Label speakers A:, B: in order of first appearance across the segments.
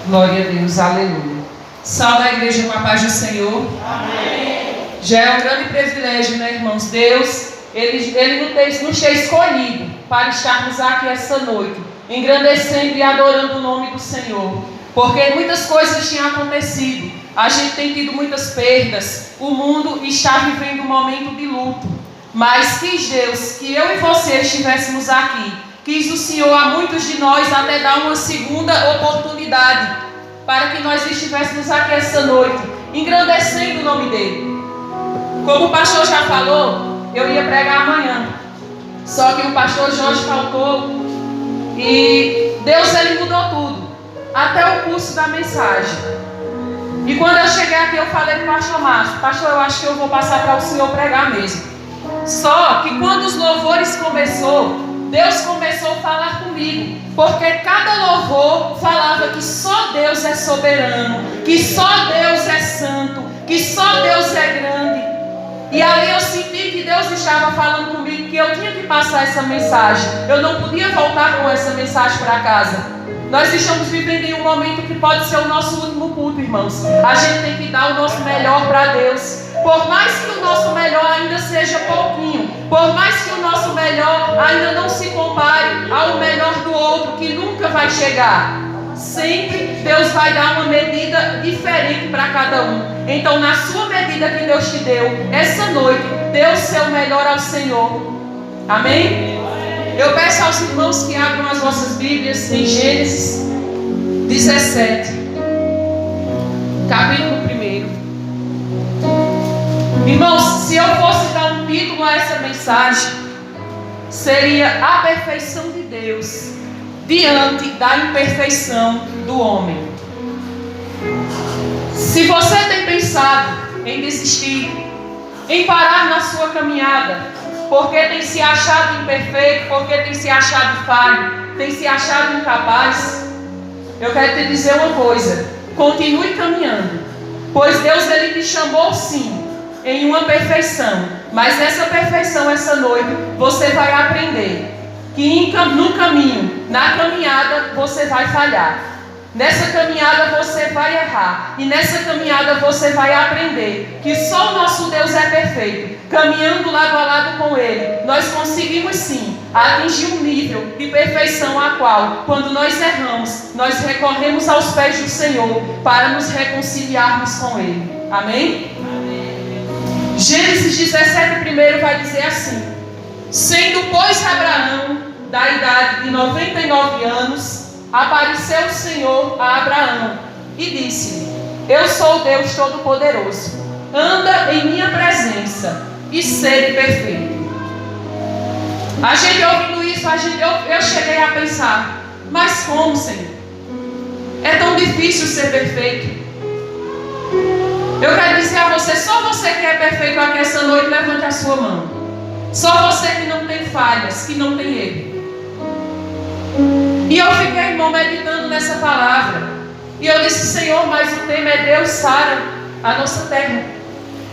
A: Glória a Deus, aleluia. Salve a igreja com a paz do Senhor. Amém. Já é um grande privilégio, né, irmãos? Deus, Ele nos tem escolhido para estarmos aqui essa noite, engrandecendo e adorando o nome do Senhor. Porque muitas coisas tinham acontecido, a gente tem tido muitas perdas, o mundo está vivendo um momento de luto. Mas quis Deus que eu e você estivéssemos aqui. Quis o Senhor a muitos de nós até dar uma segunda oportunidade para que nós estivéssemos aqui essa noite, engrandecendo o nome dEle. Como o pastor já falou, eu ia pregar amanhã, só que o pastor Jorge faltou e Deus, Ele mudou tudo, até o curso da mensagem. E quando eu cheguei aqui, eu falei para o pastor Márcio: pastor, eu acho que eu vou passar para o senhor pregar mesmo. Só que quando os louvores começou, Deus começou a falar comigo, porque cada louvor falava que só Deus é soberano, que só Deus é santo, que só Deus é grande. E ali eu senti que Deus estava falando comigo que eu tinha que passar essa mensagem. Eu não podia voltar com essa mensagem para casa. Nós estamos vivendo em um momento que pode ser o nosso último culto, irmãos. A gente tem que dar o nosso melhor para Deus. Por mais que o nosso melhor ainda seja pouquinho, por mais que o nosso melhor ainda não se compare ao melhor do outro, que nunca vai chegar, sempre Deus vai dar uma medida diferente para cada um. Então, na sua medida que Deus te deu, essa noite, dê o seu melhor ao Senhor. Amém? Eu peço aos irmãos que abram as vossas Bíblias em Gênesis 17, capítulo 1. Irmãos, se eu fosse dar um título a essa mensagem, seria a perfeição de Deus diante da imperfeição do homem. Se você tem pensado em desistir, em parar na sua caminhada, porque tem se achado imperfeito, porque tem se achado falho, tem se achado incapaz, eu quero te dizer uma coisa: continue caminhando, pois Deus, Ele te chamou sim em uma perfeição, mas essa perfeição, essa noite, você vai aprender que no caminho, na caminhada, você vai falhar. Nessa caminhada você vai errar. E nessa caminhada você vai aprender que só o nosso Deus é perfeito. Caminhando lado a lado com Ele, nós conseguimos sim atingir um nível de perfeição a qual, quando nós erramos, nós recorremos aos pés do Senhor para nos reconciliarmos com Ele. Amém? Gênesis 17 primeiro vai dizer assim: sendo pois Abraão da idade de 99 anos, apareceu o Senhor a Abraão e disse-lhe: eu sou o Deus Todo-Poderoso, anda em minha presença e sede perfeito. A gente ouvindo isso, eu cheguei a pensar: mas como, Senhor? É tão difícil ser perfeito. Eu quero dizer a você: só você que é perfeito aqui essa noite, levante a sua mão. Só você que não tem falhas, que não tem erro. E eu fiquei, irmão, meditando nessa palavra. E eu disse: Senhor, mas o tema é Deus sara a nossa terra.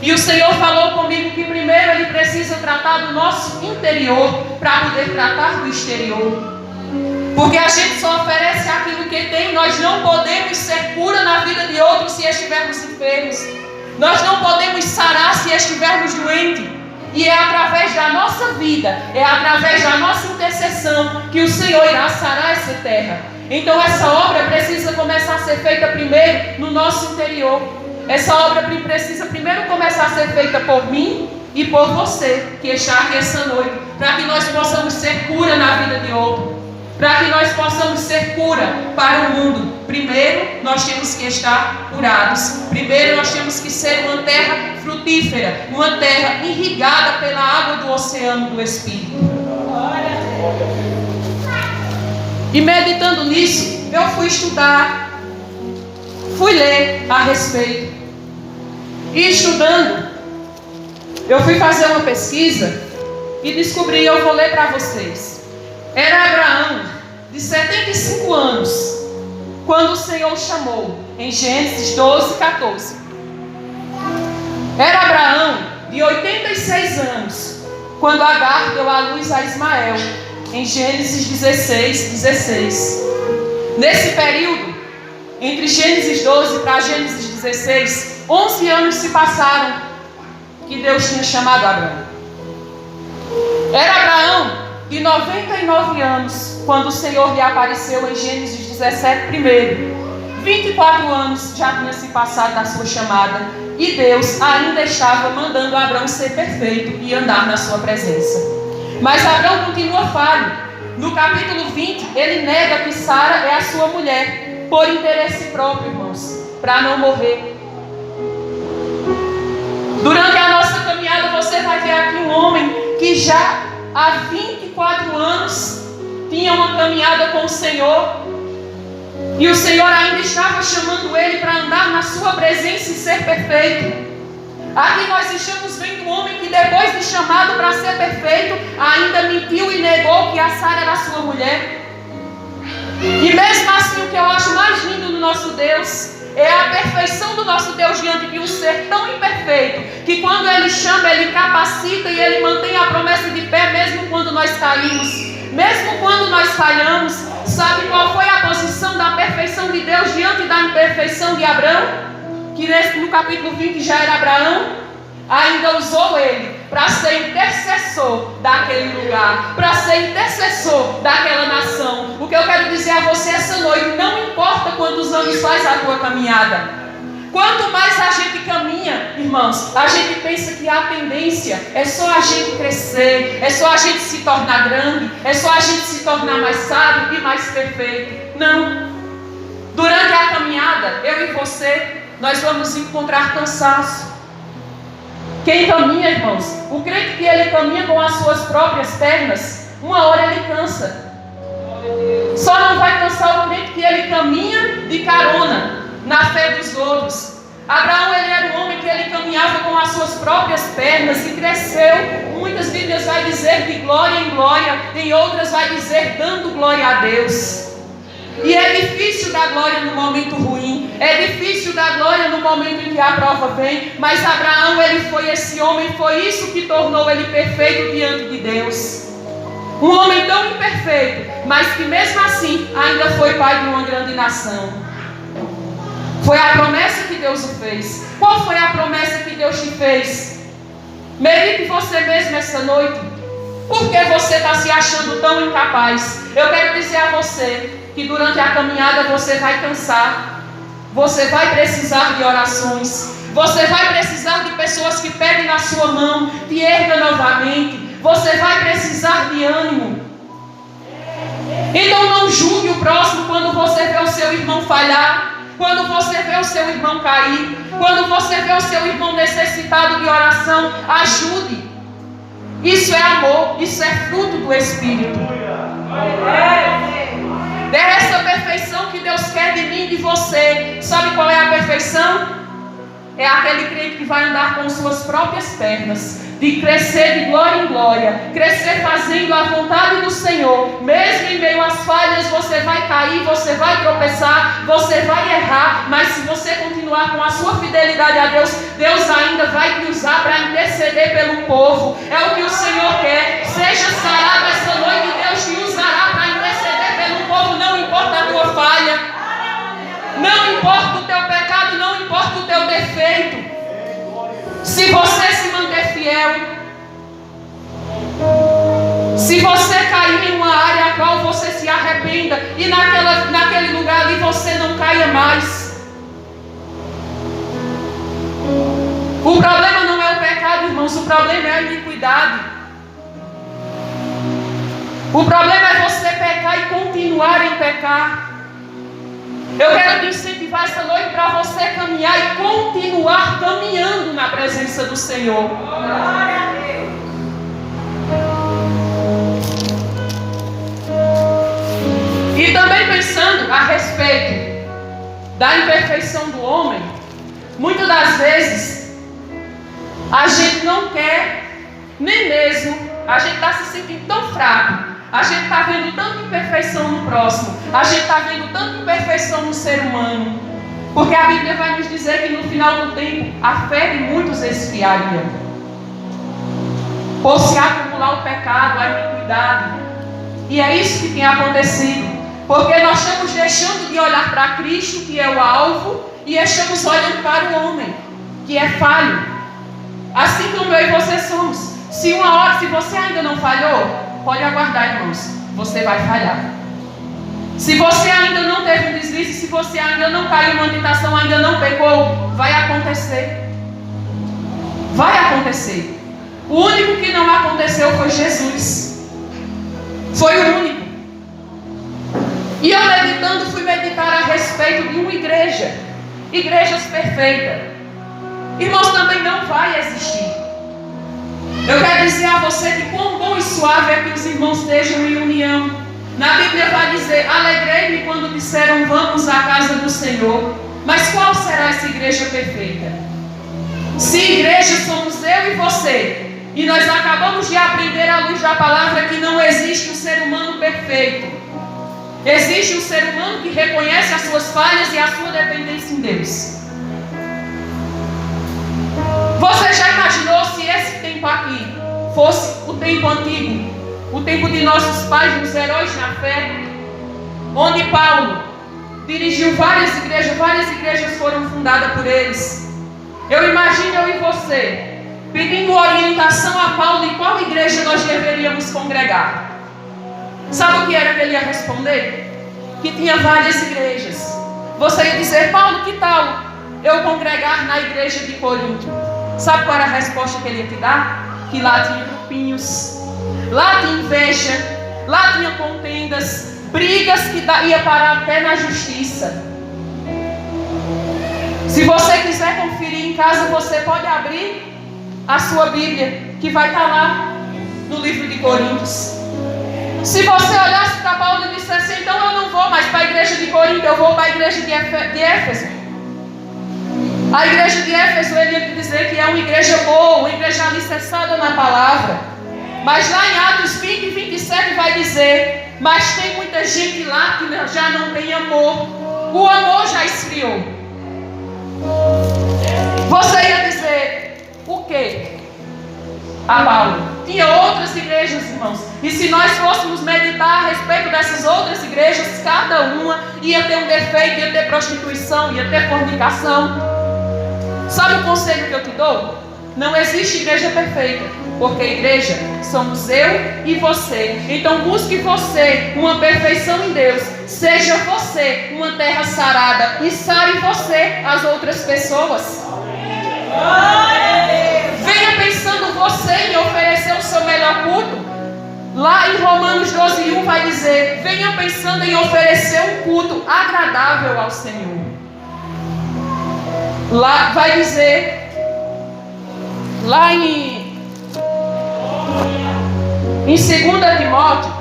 A: E o Senhor falou comigo que primeiro Ele precisa tratar do nosso interior para poder tratar do exterior. Porque a gente só oferece aquilo que tem. Nós não podemos ser cura na vida de outros se estivermos enfermos. Nós não podemos sarar se estivermos doentes. E é através da nossa vida, é através da nossa intercessão que o Senhor irá sarar essa terra. Então essa obra precisa começar a ser feita primeiro no nosso interior. Essa obra precisa primeiro começar a ser feita por mim e por você que está aqui essa noite, para que nós possamos ser cura na vida de outro, para que nós possamos ser cura para o mundo. Primeiro nós temos que estar curados. Primeiro nós temos que ser uma terra frutífera, uma terra irrigada pela água do oceano do Espírito. E meditando nisso, eu fui estudar, fui ler a respeito. E estudando, eu fui fazer uma pesquisa e descobri, eu vou ler para vocês. Era Abraão, de 75 anos, quando o Senhor chamou, em Gênesis 12, 14. Era Abraão, de 86 anos, quando Agar deu à luz a Ismael, em Gênesis 16, 16. Nesse período, Entre Gênesis 12 para Gênesis 16, 11 anos se passaram que Deus tinha chamado Abraão. Era Abraão de 99 anos quando o Senhor lhe apareceu em Gênesis 17 primeiro. 24 anos já tinha se passado da sua chamada e Deus ainda estava mandando Abraão ser perfeito e andar na sua presença. Mas Abraão continua falho. No capítulo 20, ele nega que Sara é a sua mulher, por interesse próprio, irmãos, para não morrer. Durante a nossa caminhada, você vai ver aqui um homem que já há 24 anos tinha uma caminhada com o Senhor, e o Senhor ainda estava chamando ele para andar na sua presença e ser perfeito. Aqui nós estamos vendo um homem que depois de chamado para ser perfeito, ainda mentiu e negou que a Sara era sua mulher. E mesmo assim, o que eu acho mais lindo no nosso Deus é a perfeição do nosso Deus diante de um ser tão imperfeito, que quando Ele chama, Ele capacita e Ele mantém a promessa de pé, mesmo quando nós caímos, mesmo quando nós falhamos. Sabe qual foi a posição da perfeição de Deus diante da imperfeição de Abraão? Que no capítulo 20 já era Abraão, ainda usou ele para ser intercessor daquele lugar, para ser intercessor daquela nação. O que eu quero dizer a você essa noite: não importa quantos anos faz a tua caminhada, quanto mais a gente caminha, irmãos, a gente pensa que a tendência é só a gente crescer, é só a gente se tornar grande, é só a gente se tornar mais sábio e mais perfeito. Não. Durante a caminhada, eu e você, nós vamos encontrar cansaço. Quem caminha, irmãos, o crente que ele caminha com as suas próprias pernas, uma hora ele cansa. Só não vai cansar o crente que ele caminha de carona na fé dos outros. Abraão, ele era um homem que ele caminhava com as suas próprias pernas e cresceu. Muitas Bíblias vai dizer de glória em glória, em outras vai dizer dando glória a Deus. E é difícil dar glória no momento ruim, é difícil dar glória no momento em que a prova vem, mas Abraão, ele foi esse homem, foi isso que tornou ele perfeito diante de Deus. Um homem tão imperfeito, mas que mesmo assim ainda foi pai de uma grande nação. Foi a promessa que Deus o fez. Qual foi a promessa que Deus te fez? Medite você mesmo essa noite. Por que você está se achando tão incapaz? Eu quero dizer a você que durante a caminhada você vai cansar, você vai precisar de orações, você vai precisar de pessoas que peguem na sua mão, te erga novamente, você vai precisar de ânimo. Então não julgue o próximo quando você vê o seu irmão falhar, quando você vê o seu irmão cair, quando você vê o seu irmão necessitado de oração. Ajude. Isso é amor, isso é fruto do Espírito. Dessa perfeição que Deus quer de mim e de você. Sabe qual é a perfeição? É aquele crente que vai andar com suas próprias pernas, de crescer de glória em glória, crescer fazendo a vontade do Senhor. Mesmo em meio às falhas, você vai cair, você vai tropeçar, você vai errar, mas se você continuar com a sua fidelidade a Deus, Deus ainda vai te usar para interceder pelo povo. É o que o Senhor quer. Seja sarado essa noite, Deus te usará para interceder pelo povo. Não importa a tua falha, não importa o teu pecado, não importa o teu defeito. Se você se manter fiel, se você cair em uma área a qual você se arrependa e naquele lugar ali você não caia mais. O problema não é o pecado, irmãos, o problema é a iniquidade. O problema é você pecar e continuar em pecar. Eu quero te incentivar essa noite para você caminhar e continuar caminhando na presença do Senhor. Glória a Deus. E também pensando a respeito da imperfeição do homem, muitas das vezes a gente não quer, nem mesmo, a gente está se sentindo tão fraco. A gente está vendo tanta imperfeição no próximo, a gente está vendo tanta imperfeição no ser humano, porque a Bíblia vai nos dizer que no final do tempo a fé de muitos esfriaria, por se acumular o pecado, a iniquidade. E é isso que tem acontecido, Porque nós estamos deixando de olhar para Cristo, que é o alvo, e estamos olhando para o homem, que é falho. Assim como eu e você somos. Se você ainda não falhou, pode aguardar, irmãos, você vai falhar. Se você ainda não teve um deslize, se você ainda não caiu numa tentação, ainda não pecou, vai acontecer. Vai acontecer. O único que não aconteceu foi Jesus. Foi o único. E eu meditando, fui meditar a respeito de uma igreja. Igrejas perfeitas. Irmãos, também não vai existir. Eu quero dizer a você que quão bom e suave é que os irmãos estejam em união. Na Bíblia vai dizer: alegrei-me quando disseram vamos à casa do Senhor. Mas qual será essa igreja perfeita? Se igreja somos eu e você, e nós acabamos de aprender à luz da palavra que não existe um ser humano perfeito. Existe um ser humano que reconhece as suas falhas e a sua dependência em Deus. Você já imaginou se esse tempo aqui fosse o tempo antigo, o tempo de nossos pais, dos heróis na fé, onde Paulo dirigiu várias igrejas foram fundadas por eles. Eu imagino eu e você pedindo orientação a Paulo em qual igreja nós deveríamos congregar. Sabe o que era que ele ia responder? Que tinha várias igrejas. Você ia dizer: Paulo, que tal eu congregar na igreja de Corinto? Sabe qual era a resposta que ele ia te dar? Que lá tinha grupinhos, lá tinha inveja, lá tinha contendas, brigas que ia parar até na justiça. Se você quiser conferir em casa, você pode abrir a sua Bíblia, que vai estar lá no livro de Coríntios. Se você olhasse para Paulo e dissesse: então eu não vou mais para a igreja de Corinto, eu vou para a igreja de Éfeso. A igreja de Éfeso, ele ia dizer que é uma igreja boa, uma igreja alicerçada na palavra. Mas lá em Atos 20 e 27 vai dizer: mas tem muita gente lá que já não tem amor. O amor já esfriou. Você ia dizer o quê? A Paulo. Tinha outras igrejas, irmãos. E se nós fôssemos meditar a respeito dessas outras igrejas, cada uma ia ter um defeito, ia ter prostituição, ia ter fornicação. Sabe o conselho que eu te dou? Não existe igreja perfeita, porque igreja somos eu e você. Então busque você uma perfeição em Deus. Seja você uma terra sarada e sare você as outras pessoas. Venha pensando você em oferecer o seu melhor culto. Lá em Romanos 12:1 vai dizer: venha pensando em oferecer um culto agradável ao Senhor. Lá vai dizer, lá em 2 Timóteo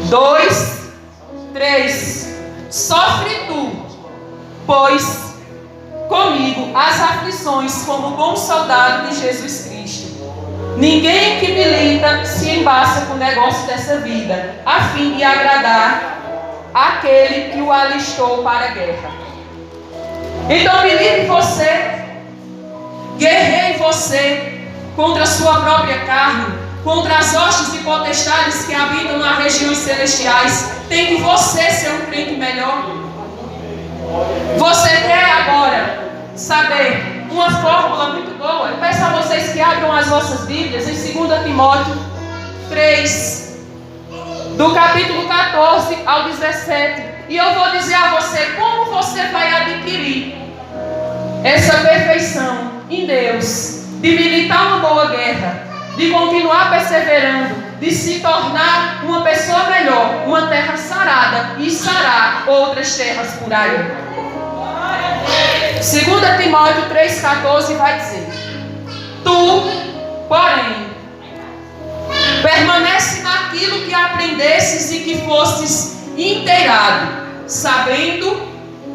A: 2:3: sofre tu, pois comigo as aflições como bom soldado de Jesus Cristo. Ninguém que milita se embaça com o negócio dessa vida, a fim de agradar aquele que o alistou para a guerra. Então milite você, guerreie você contra a sua própria carne, contra as hostes e potestades que habitam nas regiões celestiais. Tem que você ser um crente melhor. Você quer agora saber uma fórmula muito boa? Eu peço a vocês que abram as vossas Bíblias em 2 Timóteo 3, do capítulo 14 ao 17. E eu vou dizer a você como você vai adquirir essa perfeição em Deus, de militar uma boa guerra, de continuar perseverando, de se tornar uma pessoa melhor, uma terra sarada e sarar outras terras por aí. 2 Timóteo 3,14 vai dizer: tu, porém, permanece naquilo que aprendestes e que fostes inteirado, sabendo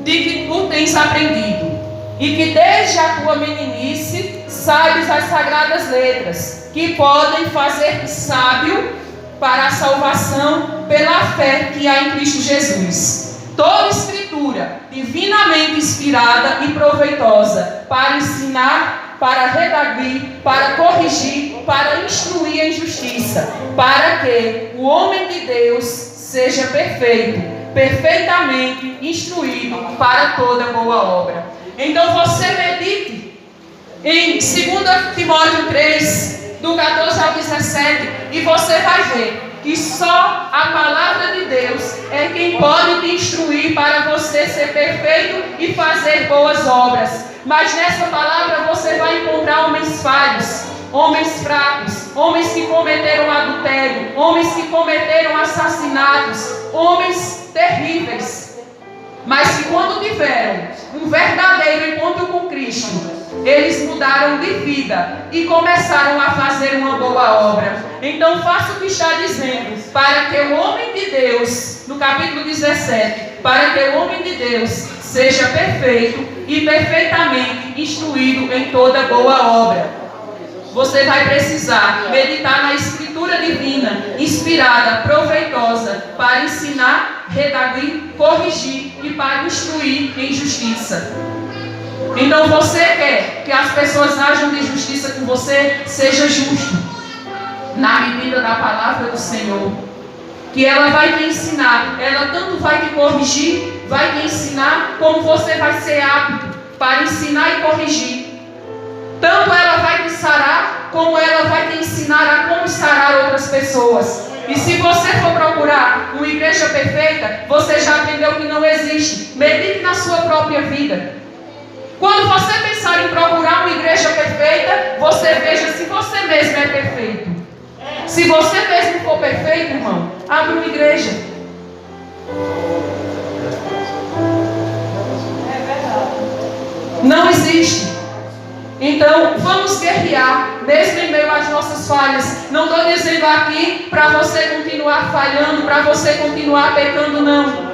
A: de que tu tens aprendido, e que desde a tua meninice sabes as sagradas letras, que podem fazer-te sábio para a salvação pela fé que há em Cristo Jesus. Toda escritura escritura, divinamente inspirada e proveitosa, para ensinar, para redarguir, para corrigir, para instruir em justiça, para que o homem de Deus seja perfeito, perfeitamente instruído para toda boa obra. Então você medite em 2 Timóteo 3, do 14 ao 17, e você vai ver que só a palavra de Deus é quem pode te instruir para você ser perfeito e fazer boas obras. Mas nessa palavra você vai encontrar homens falhos, homens fracos, homens que cometeram adultério, homens que cometeram assassinatos, homens terríveis, mas que quando tiveram um verdadeiro encontro com Cristo, eles mudaram de vida e começaram a fazer uma boa obra. Então faça o que está dizendo, para que o homem de Deus, no capítulo 17, para que o homem de Deus seja perfeito e perfeitamente instruído em toda boa obra. Você vai precisar meditar na Escritura divina, inspirada, proveitosa, para ensinar, redarguir, corrigir e para instruir em justiça. Então você quer que as pessoas ajam de justiça com você? Seja justo, na medida da palavra do Senhor, que ela vai te ensinar. Ela tanto vai te corrigir, vai te ensinar, como você vai ser apto para ensinar e corrigir. Tanto ela vai te sarar, como ela vai te ensinar a como sarar outras pessoas. E se você for procurar uma igreja perfeita, você já aprendeu que não existe. Medite na sua própria vida. Quando você pensar em procurar uma igreja perfeita, você veja se você mesmo é perfeito. Se você mesmo for perfeito, irmão, abra uma igreja. Não existe. Então, vamos guerrear, mesmo em meio às nossas falhas. Não estou dizendo aqui para você continuar falhando, para você continuar pecando, não.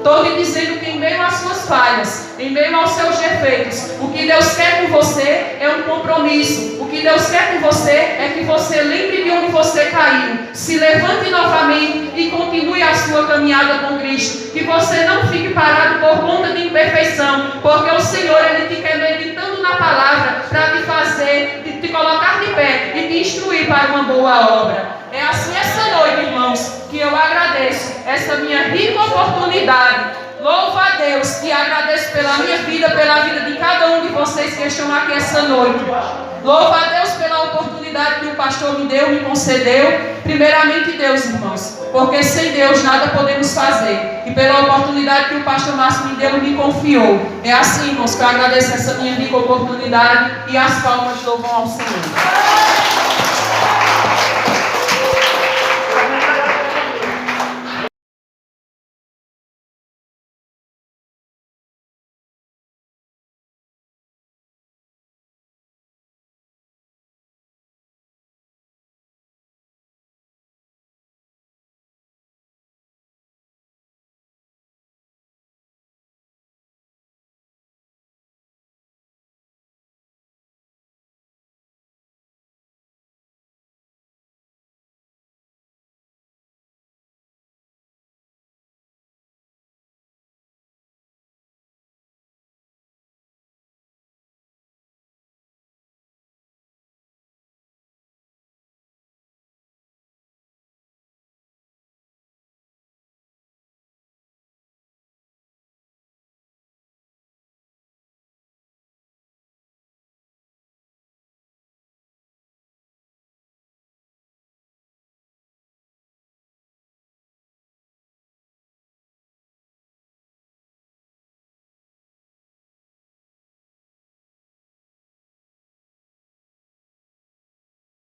A: Estou lhe dizendo que em meio às suas falhas, em meio aos seus defeitos, o que Deus quer com você é um compromisso. O que Deus quer com você é que você lembre de onde você caiu, se levante novamente e continue a sua caminhada com Cristo. Que você não fique parado por conta de imperfeição, porque o Senhor, Ele te quer meditando na palavra para te fazer, te colocar de pé e te instruir para uma boa obra. É assim essa noite, irmãos, que eu agradeço essa minha rica oportunidade. Louvo a Deus e agradeço pela minha vida, pela vida de cada um de vocês que estão aqui essa noite. Louvo a Deus pela oportunidade que o pastor me deu, me concedeu. Primeiramente Deus, irmãos, porque sem Deus nada podemos fazer. E pela oportunidade que o pastor Márcio me deu e me confiou. É assim, irmãos, que eu agradeço essa minha rica oportunidade e as palmas louvam ao Senhor.